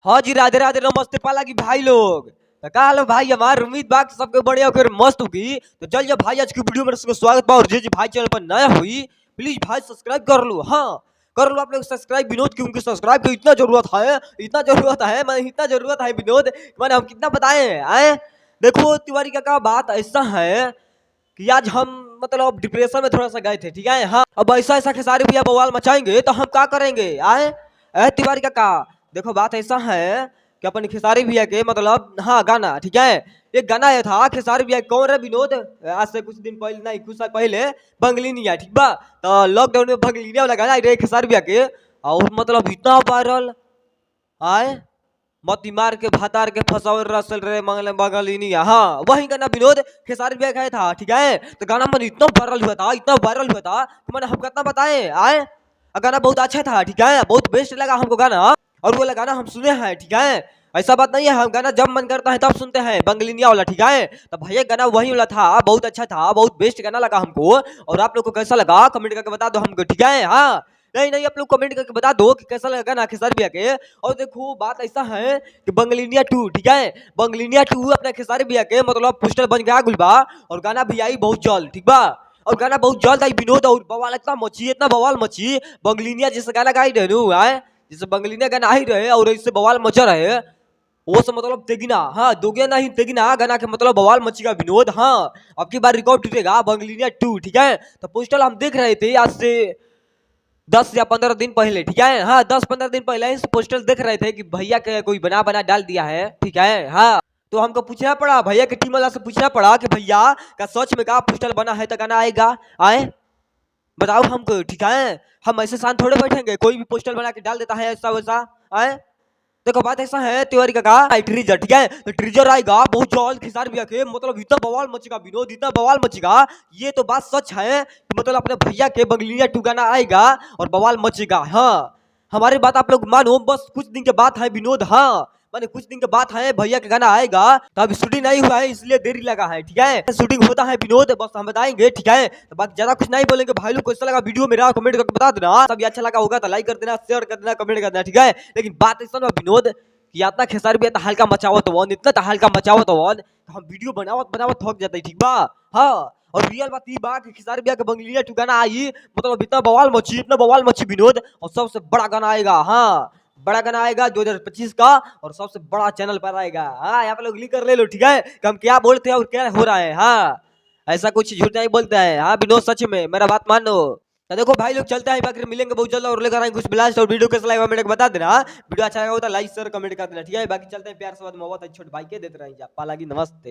हाँ जी, राधे राधे, नमस्ते पाला की भाई लोग। तो का हाल है भाई, हमारे उम्मीद बा कि सबके बढ़िया होकर मस्त होगी। तो चल भाई, आज की वीडियो में सबका स्वागत बा। और जे भाई चैनल पर नया हुई प्लीज भाई सब्सक्राइब कर लो। हाँ, कर लो आप लोग सब्सक्राइब विनोद, क्योंकि सब्सक्राइब की इतना जरूरत है, इतना जरूरत है, मैं इतना जरूरत है विनोद, मैंने हम कितना बताए आए। देखो तिवारी का बात ऐसा है कि आज हम मतलब डिप्रेशन में थोड़ा सा गए थे, ठीक है। हाँ, अब ऐसा ऐसा खेसारी भैया बवाल मचाएंगे तो हम क्या करेंगे आए। तिवारी का देखो बात ऐसा है कि अपन खेसारी भैया के मतलब हाँ गाना, ठीक है। एक गाना ये था खेसारी भैया, कौन रे विनोद, आज से कुछ दिन पहले, नहीं कुछ साल पहले, बंगलिनिया, ठीक बा। तो लॉकडाउन में बंगलिनिया वाला गाना रे खेसारी भैया के, और मतलब इतना वायरल आए, मोती मार के भातार के फसावर रसल रे मंगल बंगलिनिया। हाँ, वही गाना विनोद खेसारी भैया का था, ठीक है। तो गाना मन इतना वायरल हुआ था, इतना वायरल हुआ था कि मैंने हम कितना बताए आए। गाना बहुत अच्छा था, ठीक है, बहुत बेस्ट लगा हमको गाना, और वो गाना हम सुने हैं, ठीक है। ऐसा बात नहीं है, हम गाना जब मन करता है तब सुनते हैं, बंगलिनिया वाला, ठीक है। तो भैया गाना वही वाला था, बहुत अच्छा था, बहुत बेस्ट गाना लगा हमको। और आप लोग को कैसा लगा कमेंट करके बता दो हमको, ठीक है। हाँ, नहीं नहीं, आप लोग कमेंट करके बता दो कि कैसा लगा ना खेसारी भैया के। और देखो बात ऐसा है कि बंगलिनिया 2, ठीक है, बंगलिनिया 2 अपना खेसारी भैया के मतलब पोस्टर बन गया गुलबा, और गाना भी आई बहुत जल्द, ठीक बा। और गाना बहुत जल्द आई विनोद, और बवाल इतना मची, इतना बवाल मची, बंगलिनिया जैसे गाना गाई रहे आए, जैसे बंगलिनिया गाना आई रहे और इससे बवाल मचा रहे, वो सब मतलब तेगिना, हाँ दोगुना नहीं तेगिना गाना के मतलब बवाल मचेगा विनोद। हाँ, अब की बार रिकॉर्ड टूटेगा बंगलिनिया 2, ठीक है। तो पोस्टर हम देख रहे थे आज से 10 या 15 दिन पहले, ठीक है। हाँ, 10-15 दिन पहले इस पोस्टर देख रहे थे कि भैया के कोई बना बना डाल दिया है, ठीक है। हाँ, तो हमको पूछना पड़ा, भैया की टीम वाला से पूछना पड़ा कि भैया का सच में का पोस्टर बना है तो गाना आएगा आए, बताओ हमको, ठीक है। हम ऐसे शांत थोड़े बैठेंगे, कोई भी पोस्टर बना के डाल देता है ऐसा वैसा आए। देखो बात ऐसा है तिवारी का ट्रीजर, ठीक है। तो ट्रीजर आएगा बहुत जल्द खेसारी भैया के, मतलब इतना बवाल मचेगा विनोद, इतना बवाल मचेगा, ये तो बात सच है कि मतलब अपने भैया के बंगलिनिया 2 गाना आएगा और बवाल मचेगा। हाँ, हमारी बात आप लोग मानो, बस कुछ दिन के बाद है विनोद। हाँ, माने कुछ दिन के बाद है, भैया का गाना आएगा, तो अभी शूटिंग नहीं हुआ है इसलिए देरी लगा है, ठीक है। शूटिंग होता है विनोद, बस हम बताएंगे, ठीक है। तो बाकी ज्यादा कुछ नहीं बोलेंगे। भाई लोग कैसा लगा वीडियो मेरा कमेंट करके बता देना, सब अच्छा लगा होगा तो लाइक कर देना, शेयर कर देना, कमेंट कर देना, ठीक है। लेकिन बात ऐसा ना विनोद कि इतना खेसारी भी इतना हल्का मचावत वन, इतना हल्का मचावत वन, हम वीडियो बनावत बनावत थक जाते, ठीक बा। हाँ, और रियल बात ये बा कि खेसारी भैया के बंगलिनिया 2 गाना आई, मतलब इतना बवाल मची, इतना बवाल मची विनोद, और सबसे बड़ा गाना आएगा। हाँ, बड़ा गाना आएगा 2025 का, और सबसे बड़ा चैनल पर आएगा। हाँ, यहाँ पे लोग लिख कर ले लो, ठीक है, कि हम क्या बोलते हैं और क्या हो रहा है। हाँ, ऐसा कुछ झूठ नहीं बोलते हैं। हाँ विनोद, सच में मेरा बात मानो। तो देखो भाई लोग चलते हैं, बाकी मिलेंगे बहुत जल्द, और लेकर आएंगे कुछ ब्लास्ट। और वीडियो कैसा लगा मेरे को बता देना, वीडियो अच्छा लगा हो तो लाइक शेयर कमेंट कर देना, ठीक है। बाकी चलते हैं प्यार से, बात मोहब्बत छोटे भाई के देते रहेंगे। पाला की नमस्ते।